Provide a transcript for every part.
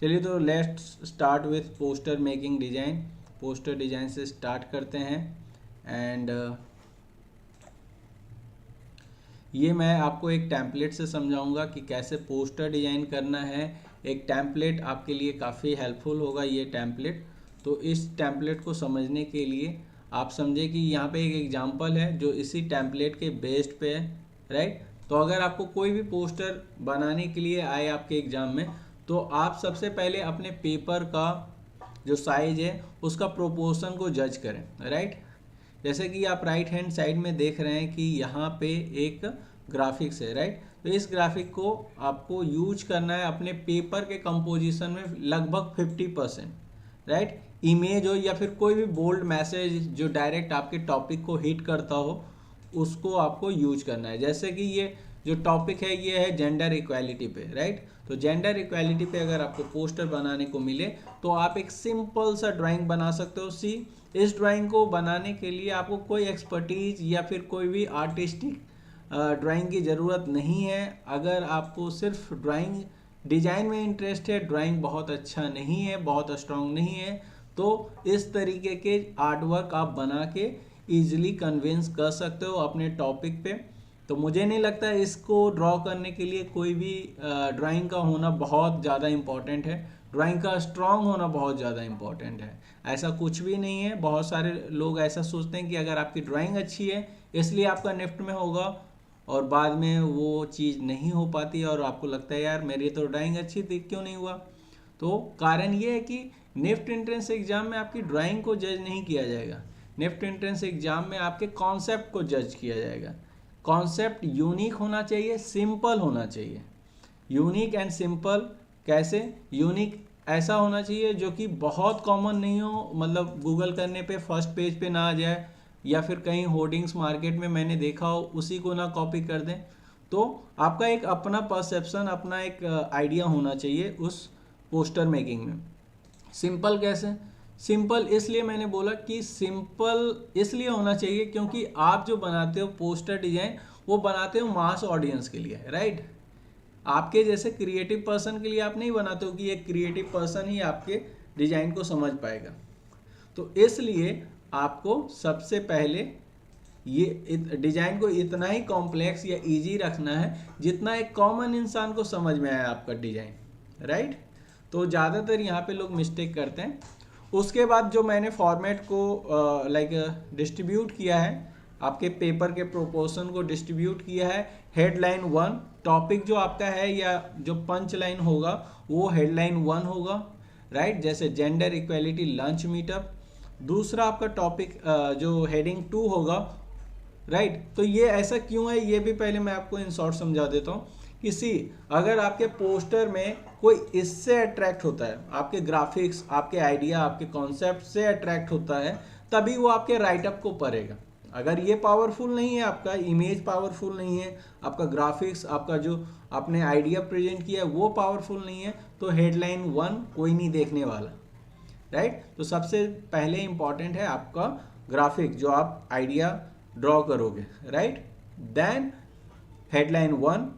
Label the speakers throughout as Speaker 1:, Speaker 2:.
Speaker 1: चलिए तो let's start with poster making design. Poster design से स्टार्ट करते हैं। एंड ये मैं आपको एक टेम्पलेट से समझाऊंगा कि कैसे पोस्टर डिजाइन करना है। एक टेम्पलेट आपके लिए काफ़ी हेल्पफुल होगा ये टेम्पलेट। तो इस टेम्पलेट को समझने के लिए आप समझे कि यहाँ पे एक एग्जांपल है जो इसी टेम्पलेट के बेस्ड पे है, राइट। तो अगर आपको कोई भी पोस्टर बनाने के लिए आए आपके एग्जाम में, तो आप सबसे पहले अपने पेपर का जो साइज है उसका प्रोपोर्शन को जज करें, राइट। जैसे कि आप राइट हैंड साइड में देख रहे हैं कि यहाँ पे एक ग्राफिक्स है, राइट। तो इस ग्राफिक को आपको यूज करना है अपने पेपर के कंपोजिशन में लगभग 50%, राइट। इमेज हो या फिर कोई भी बोल्ड मैसेज जो डायरेक्ट आपके टॉपिक को हिट करता हो, उसको आपको यूज करना है। जैसे कि ये जो टॉपिक है ये है जेंडर इक्वालिटी पे, राइट। तो जेंडर इक्वालिटी पे अगर आपको पोस्टर बनाने को मिले तो आप एक सिंपल सा ड्राइंग बना सकते हो। सी इस ड्राइंग को बनाने के लिए आपको कोई एक्सपर्टीज या फिर कोई भी आर्टिस्टिक ड्राइंग की ज़रूरत नहीं है। अगर आपको सिर्फ ड्राइंग डिजाइन में इंटरेस्ट है, ड्राइंग बहुत अच्छा नहीं है, बहुत स्ट्रांग नहीं है, तो इस तरीके के आर्ट वर्क आप बना के ईजिली कन्विंस कर सकते हो अपने टॉपिक पे। तो मुझे नहीं लगता इसको ड्रॉ करने के लिए कोई भी ड्राइंग का होना बहुत ज़्यादा इम्पॉर्टेंट है, ड्राइंग का स्ट्रांग होना बहुत ज़्यादा इम्पॉर्टेंट है। ऐसा कुछ भी नहीं है। बहुत सारे लोग ऐसा सोचते हैं कि अगर आपकी ड्राइंग अच्छी है इसलिए आपका निफ्ट में होगा, और बाद में वो चीज़ नहीं हो पाती और आपको लगता है यार मेरी तो ड्राइंग अच्छी थी, क्यों नहीं हुआ। तो कारण ये है कि निफ्ट एंट्रेंस एग्जाम में आपकी ड्राइंग को जज नहीं किया जाएगा। निफ्ट एंट्रेंस एग्जाम में आपके कॉन्सेप्ट को जज किया जाएगा। कॉन्सेप्ट यूनिक होना चाहिए, सिंपल होना चाहिए। यूनिक एंड सिंपल कैसे? यूनिक ऐसा होना चाहिए जो कि बहुत कॉमन नहीं हो, मतलब गूगल करने पे फर्स्ट पेज पे ना आ जाए, या फिर कहीं होर्डिंग्स मार्केट में मैंने देखा हो उसी को ना कॉपी कर दें। तो आपका एक अपना परसेप्शन, अपना एक आइडिया होना चाहिए उस पोस्टर मेकिंग में। सिंपल कैसे? सिंपल इसलिए मैंने बोला कि सिंपल इसलिए होना चाहिए क्योंकि आप जो बनाते हो पोस्टर डिजाइन वो बनाते हो मास ऑडियंस के लिए, राइट। आपके जैसे क्रिएटिव पर्सन के लिए आप नहीं बनाते हो कि एक क्रिएटिव पर्सन ही आपके डिजाइन को समझ पाएगा। तो इसलिए आपको सबसे पहले ये डिजाइन को इतना ही कॉम्प्लेक्स या इजी रखना है जितना एक कॉमन इंसान को समझ में आए आपका डिजाइन, राइट। तो ज़्यादातर यहाँ पे लोग मिस्टेक करते हैं। उसके बाद जो मैंने फॉर्मेट को डिस्ट्रीब्यूट किया है, आपके पेपर के प्रोपोर्शन को डिस्ट्रीब्यूट किया है। हेडलाइन 1 टॉपिक जो आपका है या जो पंच लाइन होगा वो हेडलाइन 1 होगा, राइट। जैसे जेंडर इक्वालिटी लंच मीटअप। दूसरा आपका टॉपिक जो हेडिंग 2 होगा, राइट। तो ये ऐसा क्यों है ये भी पहले मैं आपको इन शॉर्ट समझा देता हूँ। किसी अगर आपके पोस्टर में कोई इससे अट्रैक्ट होता है, आपके ग्राफिक्स, आपके आइडिया, आपके कॉन्सेप्ट से अट्रैक्ट होता है, तभी वो आपके राइटअप को पढ़ेगा। अगर ये पावरफुल नहीं है, आपका इमेज पावरफुल नहीं है, आपका ग्राफिक्स, आपका जो आपने आइडिया प्रेजेंट किया है वो पावरफुल नहीं है, तो हेडलाइन 1 कोई नहीं देखने वाला, राइट। तो सबसे पहले इंपॉर्टेंट है आपका ग्राफिक जो आप आइडिया ड्रॉ करोगे, राइट। देन हेडलाइन 1,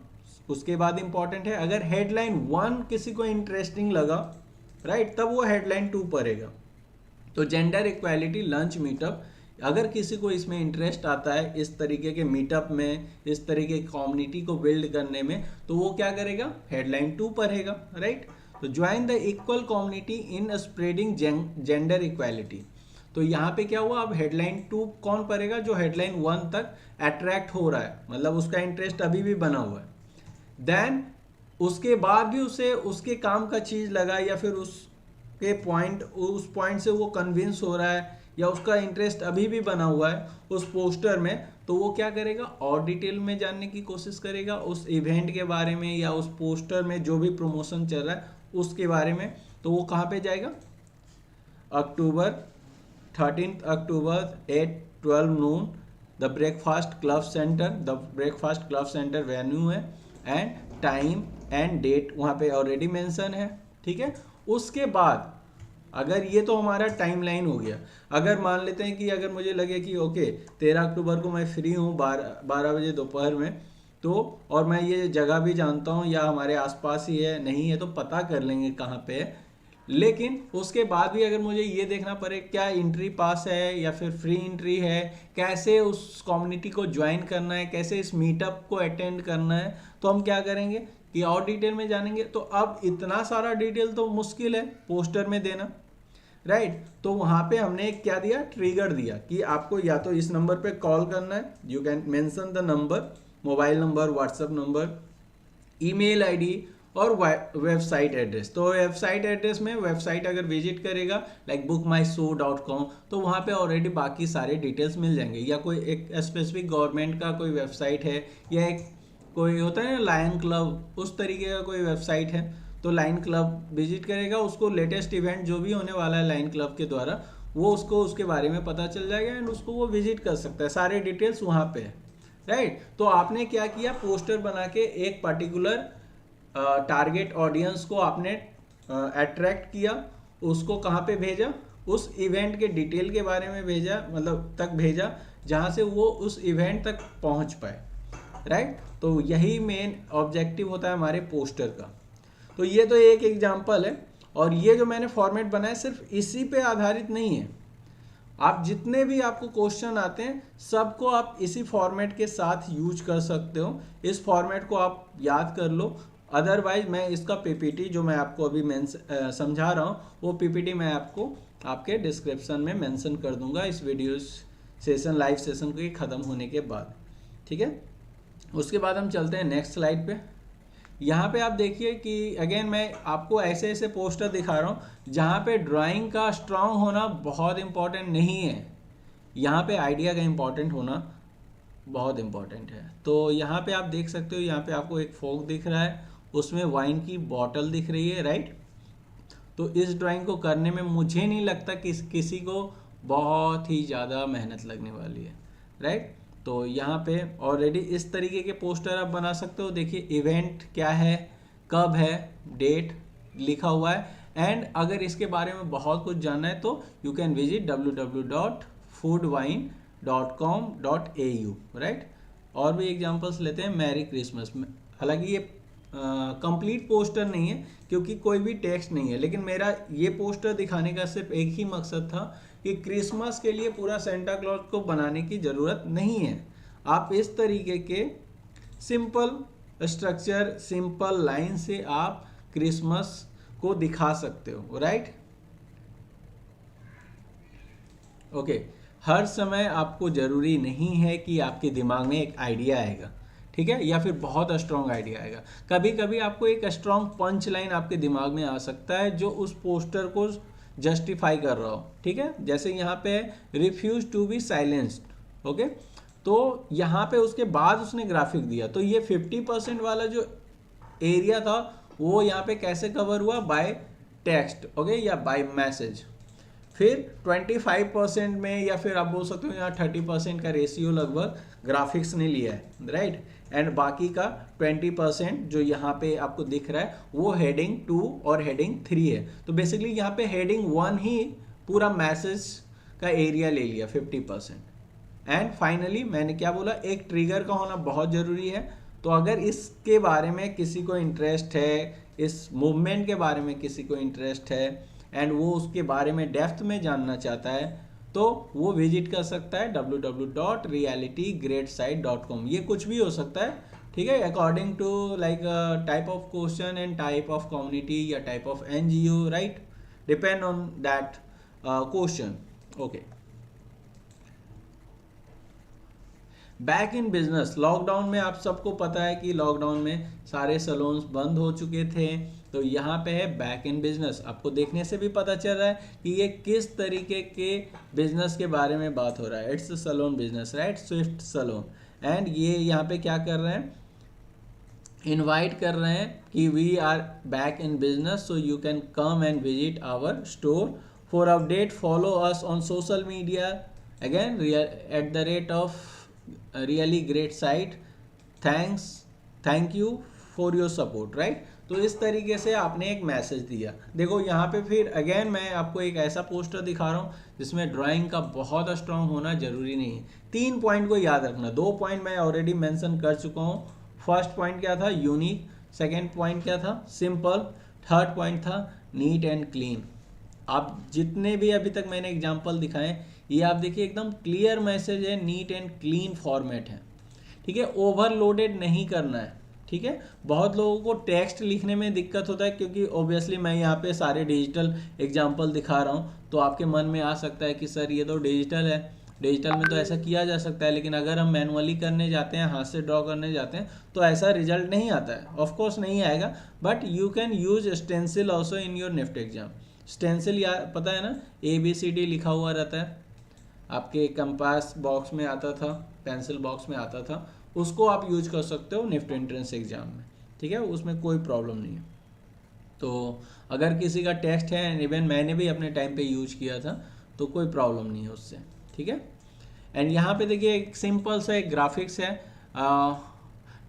Speaker 1: उसके बाद इंपॉर्टेंट है अगर हेडलाइन 1 किसी को इंटरेस्टिंग लगा, राइट, तब वो हेडलाइन 2 पढ़ेगा। तो जेंडर इक्वालिटी लंच मीटअप, अगर किसी को इसमें इंटरेस्ट आता है इस तरीके के मीटअप में, इस तरीके की कम्युनिटी को बिल्ड करने में, तो वो क्या करेगा? हेडलाइन 2 पढ़ेगा, राइट। तो join the equal community in spreading gender equality. तो यहाँ पे क्या हुआ? अब हेडलाइन 2 कौन पढ़ेगा? जो हेडलाइन 1 तक अट्रैक्ट हो रहा है, मतलब उसका इंटरेस्ट अभी भी बना हुआ है। देन उसके बाद भी उसे उसके काम का चीज़ लगा या फिर उसके पॉइंट, उस पॉइंट से वो कन्विंस हो रहा है या उसका इंटरेस्ट अभी भी बना हुआ है उस पोस्टर में, तो वो क्या करेगा? और डिटेल में जानने की कोशिश करेगा उस इवेंट के बारे में या उस पोस्टर में जो भी प्रमोशन चल रहा है उसके बारे में। तो वो कहाँ पे जाएगा? 13 October 8-12 noon the breakfast club centre venue है, एंड टाइम एंड डेट वहाँ पे ऑलरेडी मेंशन है, ठीक है। उसके बाद अगर ये तो हमारा टाइमलाइन हो गया। अगर मान लेते हैं कि अगर मुझे लगे कि ओके 13 अक्टूबर को मैं फ्री हूँ 12 बजे दोपहर में, तो और मैं ये जगह भी जानता हूँ या हमारे आसपास ही है, नहीं है तो पता कर लेंगे कहाँ पे है। लेकिन उसके बाद भी अगर मुझे ये देखना पड़े क्या एंट्री पास है या फिर फ्री एंट्री है, कैसे उस कम्युनिटी को ज्वाइन करना है, कैसे इस मीटअप को अटेंड करना है, तो हम क्या करेंगे कि और डिटेल में जानेंगे। तो अब इतना सारा डिटेल तो मुश्किल है पोस्टर में देना, राइट। तो वहाँ पे हमने एक क्या दिया, ट्रिगर दिया कि आपको या तो इस नंबर पे कॉल करना है, you can mention the number, mobile number, WhatsApp number, email ID और वेबसाइट एड्रेस। तो वेबसाइट एड्रेस में वेबसाइट अगर विजिट करेगा लाइक bookmyshow.com तो वहाँ पे ऑलरेडी बाकी सारे डिटेल्स मिल जाएंगे। या कोई एक स्पेसिफिक गवर्नमेंट का कोई वेबसाइट है या एक कोई होता है ना लायन क्लब, उस तरीके का कोई वेबसाइट है तो लाइन क्लब विजिट करेगा, उसको लेटेस्ट इवेंट जो भी होने वाला है लाइन क्लब के द्वारा वो उसको उसके बारे में पता चल जाएगा एंड उसको वो विजिट कर सकता है, सारे डिटेल्स वहाँ पे है, राइट। तो आपने क्या किया, पोस्टर बना के एक पर्टिकुलर टारगेट ऑडियंस को आपने अट्रैक्ट किया, उसको कहाँ पे भेजा, उस इवेंट के डिटेल के बारे में भेजा, मतलब तक भेजा जहाँ से वो उस इवेंट तक पहुँच पाए, राइट। तो यही मेन ऑब्जेक्टिव होता है हमारे पोस्टर का। तो ये तो एक एग्जांपल है और ये जो मैंने फॉर्मेट बनाया सिर्फ इसी पे आधारित नहीं है। आप जितने भी आपको क्वेश्चन आते हैं सबको आप इसी फॉर्मेट के साथ यूज कर सकते हो। इस फॉर्मेट को आप याद कर लो, अदरवाइज मैं इसका पीपीटी जो मैं आपको अभी समझा रहा हूँ वो पीपीटी मैं आपको आपके डिस्क्रिप्शन में मेंशन कर दूंगा इस वीडियो सेशन, लाइव सेशन के ख़त्म होने के बाद, ठीक है। उसके बाद हम चलते हैं नेक्स्ट स्लाइड पे। यहाँ पे आप देखिए कि अगेन मैं आपको ऐसे ऐसे पोस्टर दिखा रहा हूँ जहाँ पे ड्राइंग का स्ट्रांग होना बहुत इंपॉर्टेंट नहीं है, यहाँ पे आइडिया का इंपॉर्टेंट होना बहुत इंपॉर्टेंट है। तो यहाँ पे आप देख सकते हो, यहाँ पे आपको एक फोक दिख रहा है, उसमें वाइन की बॉटल दिख रही है, राइट। तो इस ड्राइंग को करने में मुझे नहीं लगता कि किसी को बहुत ही ज़्यादा मेहनत लगने वाली है, राइट। तो यहाँ पे ऑलरेडी इस तरीके के पोस्टर आप बना सकते हो। देखिए इवेंट क्या है, कब है, डेट लिखा हुआ है एंड अगर इसके बारे में बहुत कुछ जानना है तो you can visit www.foodwine.com.au, right. और भी एग्जांपल्स लेते हैं, मैरी क्रिसमस में, हालांकि ये कंप्लीट पोस्टर नहीं है क्योंकि कोई भी टेक्स्ट नहीं है, लेकिन मेरा ये पोस्टर दिखाने का सिर्फ एक ही मकसद था कि क्रिसमस के लिए पूरा सेंटा क्लॉज को बनाने की ज़रूरत नहीं है। आप इस तरीके के सिंपल स्ट्रक्चर, सिंपल लाइन से आप क्रिसमस को दिखा सकते हो, राइट। ओके, हर समय आपको ज़रूरी नहीं है कि आपके दिमाग में एक आइडिया आएगा, ठीक है, या फिर बहुत स्ट्रॉन्ग आइडिया आएगा। कभी कभी आपको एक स्ट्रॉन्ग पंच लाइन आपके दिमाग में आ सकता है जो उस पोस्टर को जस्टिफाई कर रहा हो, ठीक है। जैसे यहाँ पे refuse to be silenced, okay. तो यहाँ पे उसके बाद उसने ग्राफिक दिया, तो ये 50% वाला जो एरिया था वो यहाँ पे कैसे कवर हुआ, बाय टेक्स्ट, ओके, या बाय मैसेज। फिर 25% में या फिर आप बोल सकते हो यहाँ 30% का रेशियो लगभग ग्राफिक्स ने लिया है, राइट। एंड बाकी का 20% जो यहाँ पे आपको दिख रहा है वो हेडिंग 2 और हेडिंग 3 है। तो बेसिकली यहाँ पे हेडिंग 1 ही पूरा मैसेज का एरिया ले लिया 50%। एंड फाइनली मैंने क्या बोला, एक ट्रिगर का होना बहुत ज़रूरी है। तो अगर इसके बारे में किसी को इंटरेस्ट है, इस मूवमेंट के बारे में किसी को इंटरेस्ट है एंड वो उसके बारे में डेप्थ में जानना चाहता है तो वो विजिट कर सकता है www.realitygreatsite.com। ये कुछ भी हो सकता है, ठीक है, according to like type of question and type of community या type of NGO, right, depend on that question, okay. Back in business, lockdown में आप सबको पता है कि लॉकडाउन में सारे सैलून्स बंद हो चुके थे। तो यहाँ पे है बैक इन बिजनेस, आपको देखने से भी पता चल रहा है कि ये किस तरीके के बिजनेस के बारे में बात हो रहा है। It's salon business, right, Swift salon. And ये यहाँ पे क्या कर रहे हैं, इनवाइट कर रहे हैं कि we are back in business so you can come and visit our store for update, follow us on social media, again @really great site, thank you for your support, right. तो इस तरीके से आपने एक मैसेज दिया। देखो यहाँ पे फिर अगेन मैं आपको एक ऐसा पोस्टर दिखा रहा हूँ जिसमें ड्राइंग का बहुत स्ट्रांग होना जरूरी नहीं है। 3 पॉइंट को याद रखना, 2 पॉइंट मैं ऑलरेडी मेंशन कर चुका हूँ, फर्स्ट पॉइंट क्या था? यूनिक। सेकेंड पॉइंट क्या था? सिंपल। थर्ड पॉइंट था नीट एंड क्लीन। आप जितने भी अभी तक मैंने एग्जाम्पल दिखाए, ये आप देखिए एकदम क्लियर मैसेज है, नीट एंड क्लीन फॉर्मेट है, ठीक है। ओवरलोडेड नहीं करना है, ठीक है। बहुत लोगों को टेक्स्ट लिखने में दिक्कत होता है, क्योंकि ऑब्वियसली मैं यहाँ पे सारे डिजिटल एग्जाम्पल दिखा रहा हूँ, तो आपके मन में आ सकता है कि सर ये तो डिजिटल है, डिजिटल में तो ऐसा किया जा सकता है, लेकिन अगर हम मैनुअली करने जाते हैं, हाथ से ड्रॉ करने जाते हैं, तो ऐसा रिजल्ट नहीं आता है। ऑफ कोर्स नहीं आएगा, but you can use stencil also in your NIFT exam. Stencil या पता है ना, ABCD लिखा हुआ रहता है, आपके कंपास बॉक्स में आता था, पेंसिल बॉक्स में आता था, उसको आप यूज कर सकते हो निफ्ट एंट्रेंस एग्जाम में, ठीक है। उसमें कोई प्रॉब्लम नहीं है। तो अगर किसी का टेक्स्ट है, इवन मैंने भी अपने टाइम पे यूज किया था, तो कोई प्रॉब्लम नहीं है उससे, ठीक है। एंड यहाँ पे देखिए एक सिंपल सा एक ग्राफिक्स है,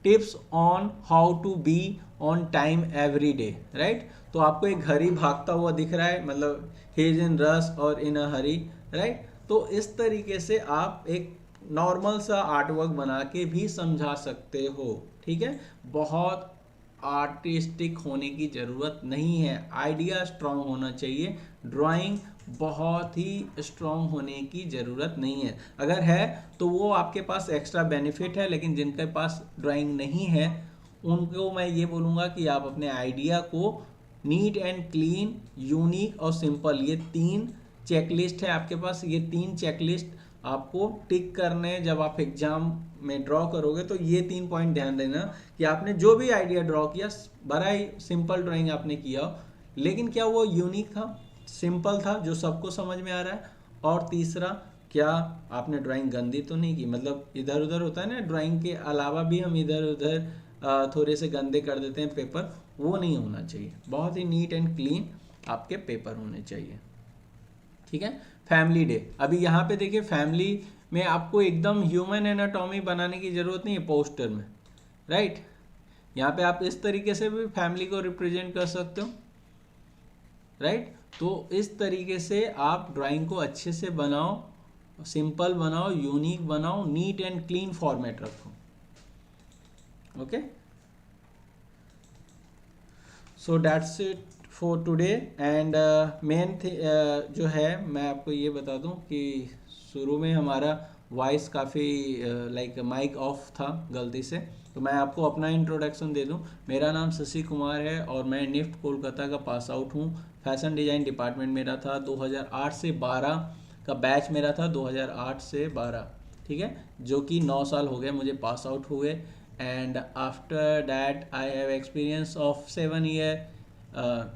Speaker 1: tips on how to be on time every day, right. तो आपको एक घड़ी भागता हुआ दिख रहा है, मतलब ही इज इन रश और इन अ हरी, राइट। तो इस तरीके से आप एक नॉर्मल सा आर्टवर्क बना के भी समझा सकते हो, ठीक है। बहुत आर्टिस्टिक होने की ज़रूरत नहीं है, आइडिया स्ट्रांग होना चाहिए। ड्राइंग बहुत ही स्ट्रांग होने की ज़रूरत नहीं है, अगर है तो वो आपके पास एक्स्ट्रा बेनिफिट है, लेकिन जिनके पास ड्राइंग नहीं है उनको मैं ये बोलूँगा कि आप अपने आइडिया को नीट एंड क्लीन, यूनिक और सिंपल, ये 3 चेकलिस्ट है आपके पास, ये 3 चेकलिस्ट आपको टिक करने हैं जब आप एग्जाम में ड्रॉ करोगे। तो ये 3 पॉइंट ध्यान देना कि आपने जो भी आइडिया ड्रॉ किया, बड़ा ही सिंपल ड्राइंग आपने किया, लेकिन क्या वो यूनिक था, सिंपल था, जो सबको समझ में आ रहा है। और तीसरा, क्या आपने ड्राइंग गंदी तो नहीं की, मतलब इधर उधर होता है ना, ड्राइंग के अलावा भी हम इधर उधर थोड़े से गंदे कर देते हैं पेपर, वो नहीं होना चाहिए। बहुत ही नीट एंड क्लीन आपके पेपर होने चाहिए, ठीक है। फैमिली डे, अभी यहाँ पे देखिए फैमिली में आपको एकदम ह्यूमन एनाटॉमी बनाने की ज़रूरत नहीं है पोस्टर में, राइट। यहाँ पे आप इस तरीके से भी फैमिली को रिप्रेजेंट कर सकते हो, राइट। तो इस तरीके से आप ड्राइंग को अच्छे से बनाओ, सिंपल बनाओ, यूनिक बनाओ, नीट एंड क्लीन फॉर्मेट रखो, okay. So that's it for today. And main जो है मैं आपको ये बता दूं कि शुरू में हमारा वॉइस काफ़ी लाइक माइक ऑफ था गलती से, तो मैं आपको अपना इंट्रोडक्शन दे दूं। मेरा नाम शशि कुमार है और मैं निफ्ट कोलकाता का पास आउट हूं। फैशन डिज़ाइन डिपार्टमेंट मेरा था, 2008 से 12 का बैच मेरा था, 2008 से 12, ठीक है, जो कि 9 साल हो गए मुझे पास आउट हुए। And after that I have experience of 7 year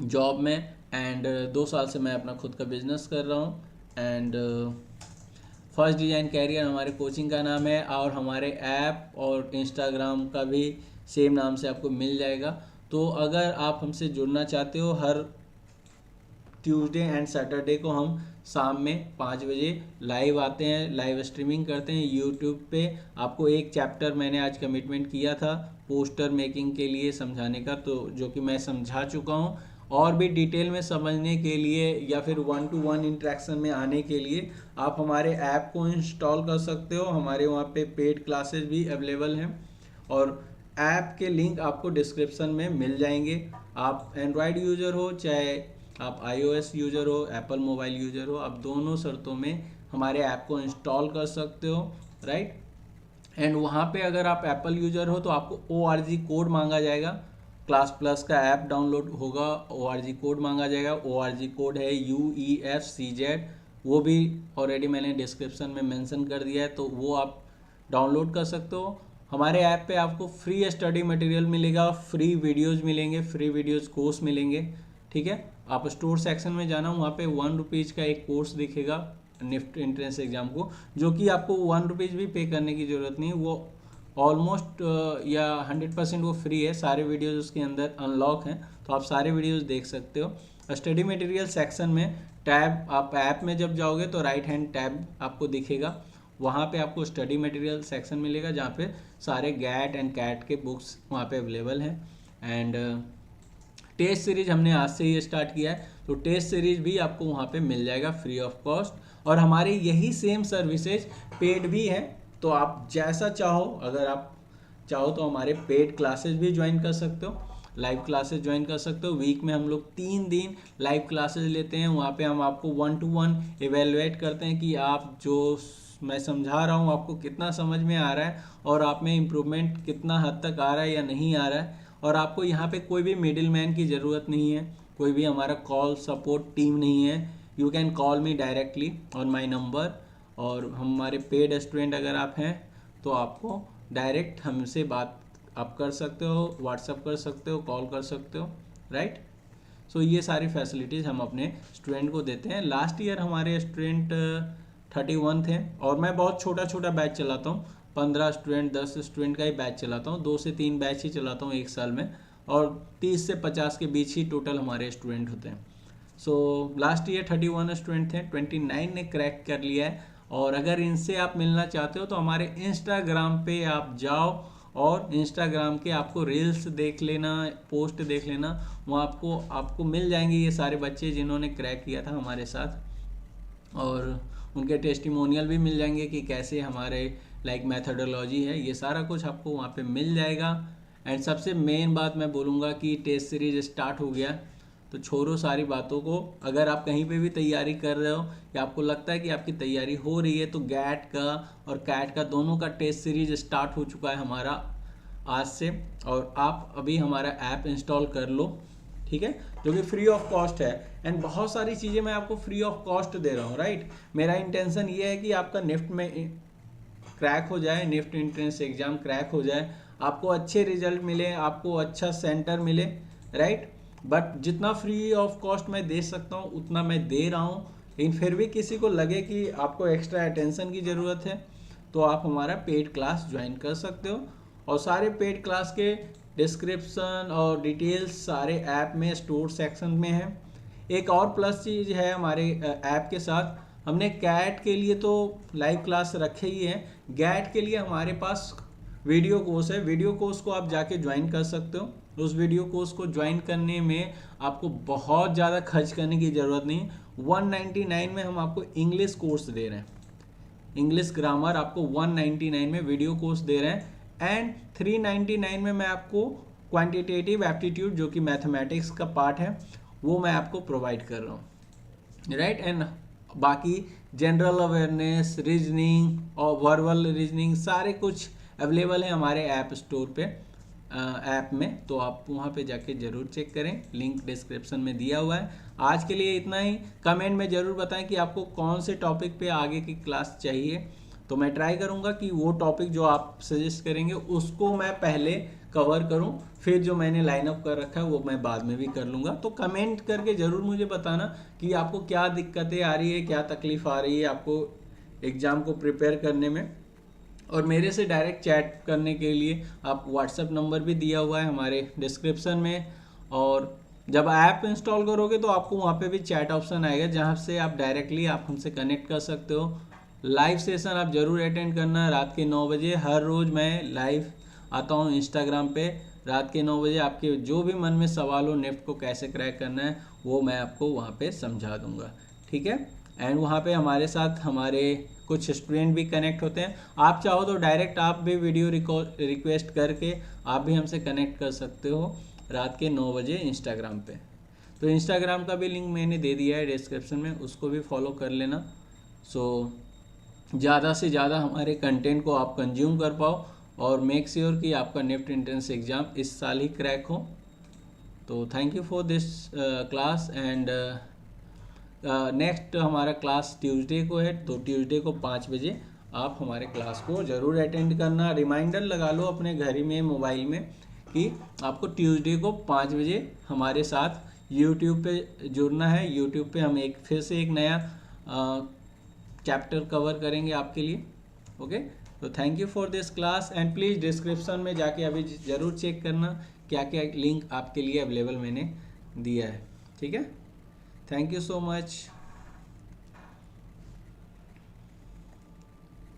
Speaker 1: job में, एंड 2 साल से मैं अपना खुद का बिजनेस कर रहा हूँ। एंड फर्स्ट डिज़ाइन कैरियर हमारे कोचिंग का नाम है, और हमारे ऐप और इंस्टाग्राम का भी सेम नाम से आपको मिल जाएगा। तो अगर आप हमसे जुड़ना चाहते हो, हर ट्यूसडे एंड सैटरडे को हम शाम में 5 बजे लाइव आते हैं, लाइव स्ट्रीमिंग करते हैं यूट्यूब पे। आपको एक चैप्टर मैंने आज कमिटमेंट किया था पोस्टर मेकिंग के लिए समझाने का, तो जो कि मैं समझा चुका हूँ। और भी डिटेल में समझने के लिए या फिर 1-to-1 इंटरेक्शन में आने के लिए आप हमारे ऐप को इंस्टॉल कर सकते हो। हमारे वहाँ पे पेड क्लासेस भी अवेलेबल हैं, और ऐप के लिंक आपको डिस्क्रिप्शन में मिल जाएंगे। आप एंड्रॉयड यूज़र हो चाहे आप iOS यूज़र हो, एप्पल मोबाइल यूज़र हो, आप दोनों शर्तों में हमारे ऐप को इंस्टॉल कर सकते हो, राइट। एंड वहाँ पे अगर आप एप्पल यूज़र हो तो आपको ORG कोड मांगा जाएगा। क्लास प्लस का ऐप डाउनलोड होगा, ORG कोड मांगा जाएगा। ORG कोड है UEFCZ, वो भी ऑलरेडी मैंने डिस्क्रिप्शन में मेंशन कर दिया है, तो वो आप डाउनलोड कर सकते हो। हमारे ऐप पे आपको फ्री स्टडी मटेरियल मिलेगा, फ्री वीडियोज़ मिलेंगे, फ्री वीडियोज़ कोर्स मिलेंगे, ठीक है। आप स्टोर सेक्शन में जाना, वहाँ पे 1 रुपीज़ का एक कोर्स दिखेगा निफ्ट एंट्रेंस एग्जाम को, जो कि आपको 1 रुपीज़ भी पे करने की ज़रूरत नहीं है। वो ऑलमोस्ट या 100% वो फ्री है, सारे वीडियोज़ उसके अंदर अनलॉक हैं, तो आप सारे वीडियोज़ देख सकते हो। स्टडी मटेरियल सेक्शन में टैब, आप ऐप में जब जाओगे तो राइट हैंड टैब आपको दिखेगा, वहाँ पे आपको स्टडी मटेरियल सेक्शन मिलेगा, जहाँ पे सारे गैट एंड कैट के बुक्स वहाँ पे अवेलेबल हैं। एंड टेस्ट सीरीज हमने आज से ही स्टार्ट किया है, तो टेस्ट सीरीज भी आपको वहाँ पे मिल जाएगा फ्री ऑफ कॉस्ट। और हमारे यही सेम सर्विसेज पेड भी हैं, तो आप जैसा चाहो, अगर आप चाहो तो हमारे पेड क्लासेस भी ज्वाइन कर सकते हो, लाइव क्लासेस ज्वाइन कर सकते हो। वीक में हम लोग 3 दिन लाइव क्लासेस लेते हैं, वहाँ पे हम आपको 1 to 1 इवेलुएट करते हैं कि आप जो मैं समझा रहा हूँ आपको कितना समझ में आ रहा है और आप में इम्प्रूवमेंट कितना हद तक आ रहा है या नहीं आ रहा है। और आपको यहाँ पे कोई भी मिडिल मैन की ज़रूरत नहीं है, कोई भी हमारा कॉल सपोर्ट टीम नहीं है। You can call me directly on my number, और हमारे पेड स्टूडेंट अगर आप हैं तो आपको डायरेक्ट हमसे बात आप कर सकते हो, व्हाट्सअप कर सकते हो, कॉल कर सकते हो, राइट। सो ये सारी फैसिलिटीज़ हम अपने स्टूडेंट को देते हैं। लास्ट ईयर हमारे स्टूडेंट 31 थे, और मैं बहुत छोटा छोटा बैच चलाता हूँ, 15 स्टूडेंट 10 स्टूडेंट का ही बैच चलाता हूँ, 2 से 3 बैच ही चलाता हूँ एक साल में, और 30 से 50 के बीच ही टोटल हमारे स्टूडेंट होते हैं। सो लास्ट ईयर 31 स्टूडेंट थे, 29 ने क्रैक कर लिया है। और अगर इनसे आप मिलना चाहते हो तो हमारे इंस्टाग्राम पे आप जाओ, और इंस्टाग्राम के आपको रील्स देख लेना, पोस्ट देख लेना, वहाँ आपको मिल जाएंगे ये सारे बच्चे जिन्होंने क्रैक किया था हमारे साथ, और उनके टेस्टिमोनियल भी मिल जाएंगे कि कैसे हमारे मेथोडोलॉजी है, ये सारा कुछ आपको वहाँ पे मिल जाएगा। एंड सबसे मेन बात मैं बोलूँगा कि टेस्ट सीरीज स्टार्ट हो गया, तो छोड़ो सारी बातों को। अगर आप कहीं पे भी तैयारी कर रहे हो या आपको लगता है कि आपकी तैयारी हो रही है, तो गैट का और कैट का दोनों का टेस्ट सीरीज स्टार्ट हो चुका है हमारा आज से, और आप अभी हमारा ऐप इंस्टॉल कर लो, ठीक है, जो कि फ्री ऑफ कॉस्ट है। एंड बहुत सारी चीज़ें मैं आपको फ्री ऑफ कॉस्ट दे रहा हूँ, राइट। मेरा इंटेंशन ये है कि आपका निफ्ट में क्रैक हो जाए, निफ्ट एंट्रेंस एग्जाम क्रैक हो जाए, आपको अच्छे रिजल्ट मिले, आपको अच्छा सेंटर मिले, राइट। बट जितना फ्री ऑफ कॉस्ट मैं दे सकता हूँ उतना मैं दे रहा हूँ। लेकिन फिर भी किसी को लगे कि आपको एक्स्ट्रा अटेंशन की ज़रूरत है तो आप हमारा पेड क्लास ज्वाइन कर सकते हो, और सारे पेड क्लास के डिस्क्रिप्शन और डिटेल्स सारे ऐप में स्टोर सेक्शन में है। एक और प्लस चीज़ है हमारे ऐप के साथ, हमने कैट के लिए तो लाइव क्लास रखे ही है, गैट के लिए हमारे पास वीडियो कोर्स है। वीडियो कोर्स को आप जाके ज्वाइन कर सकते हो। उस वीडियो कोर्स को ज्वाइन करने में आपको बहुत ज़्यादा खर्च करने की ज़रूरत नहीं। 199 में हम आपको इंग्लिश कोर्स दे रहे हैं, इंग्लिश ग्रामर आपको 199 में वीडियो कोर्स दे रहे हैं। एंड 399 में मैं आपको क्वांटिटेटिव एप्टीट्यूड, जो कि मैथमेटिक्स का पार्ट है, वो मैं आपको प्रोवाइड कर रहा हूँ, राइट। एंड बाकी जनरल अवेयरनेस, रीजनिंग और वर्बल रीजनिंग सारे कुछ अवेलेबल है हमारे ऐप स्टोर पे, ऐप में, तो आप वहाँ पे जाके ज़रूर चेक करें, लिंक डिस्क्रिप्शन में दिया हुआ है। आज के लिए इतना ही। कमेंट में ज़रूर बताएं कि आपको कौन से टॉपिक पे आगे की क्लास चाहिए, तो मैं ट्राई करूँगा कि वो टॉपिक जो आप सजेस्ट करेंगे उसको मैं पहले कवर करूँ, फिर जो मैंने लाइन अप कर रखा है वो मैं बाद में भी कर लूँगा। तो कमेंट करके ज़रूर मुझे बताना कि आपको क्या दिक्कतें आ रही है, क्या तकलीफ़ आ रही है आपको एग्ज़ाम को प्रिपेयर करने में। और मेरे से डायरेक्ट चैट करने के लिए आप व्हाट्सएप नंबर भी दिया हुआ है हमारे डिस्क्रिप्शन में, और जब ऐप इंस्टॉल करोगे तो आपको वहाँ पे भी चैट ऑप्शन आएगा जहाँ से आप डायरेक्टली आप हमसे कनेक्ट कर सकते हो। लाइव सेशन आप ज़रूर अटेंड करना, रात के 9 बजे हर रोज़ मैं लाइव आता हूँ इंस्टाग्राम पे, रात के 9 बजे। आपके जो भी मन में सवाल हो निफ्ट को कैसे क्रैक करना है वो मैं आपको वहाँ पे समझा दूँगा, ठीक है। एंड वहाँ पे हमारे साथ हमारे कुछ स्टूडेंट भी कनेक्ट होते हैं। आप चाहो तो डायरेक्ट आप भी वीडियो रिक्वेस्ट करके आप भी हमसे कनेक्ट कर सकते हो रात के 9 बजे इंस्टाग्राम पे। तो इंस्टाग्राम का भी लिंक मैंने दे दिया है डिस्क्रिप्शन में, उसको भी फॉलो कर लेना। सो ज़्यादा से ज़्यादा हमारे कंटेंट को आप कंज्यूम कर पाओ, और मेक श्योर कि आपका निफ्ट एंट्रेंस एग्ज़ाम इस साल ही क्रैक हो। तो thank you for this class. And next हमारा क्लास ट्यूसडे को है, तो ट्यूसडे को 5 बजे आप हमारे क्लास को ज़रूर अटेंड करना। रिमाइंडर लगा लो अपने घर में, मोबाइल में, कि आपको ट्यूसडे को 5 बजे हमारे साथ यूट्यूब पे जुड़ना है। यूट्यूब पे हम फिर से एक नया चैप्टर कवर करेंगे आपके लिए, ओके। तो thank you for this class, and please description में जाके अभी ज़रूर चेक करना क्या क्या लिंक आपके लिए अवेलेबल मैंने दिया है, ठीक है। Thank you so much.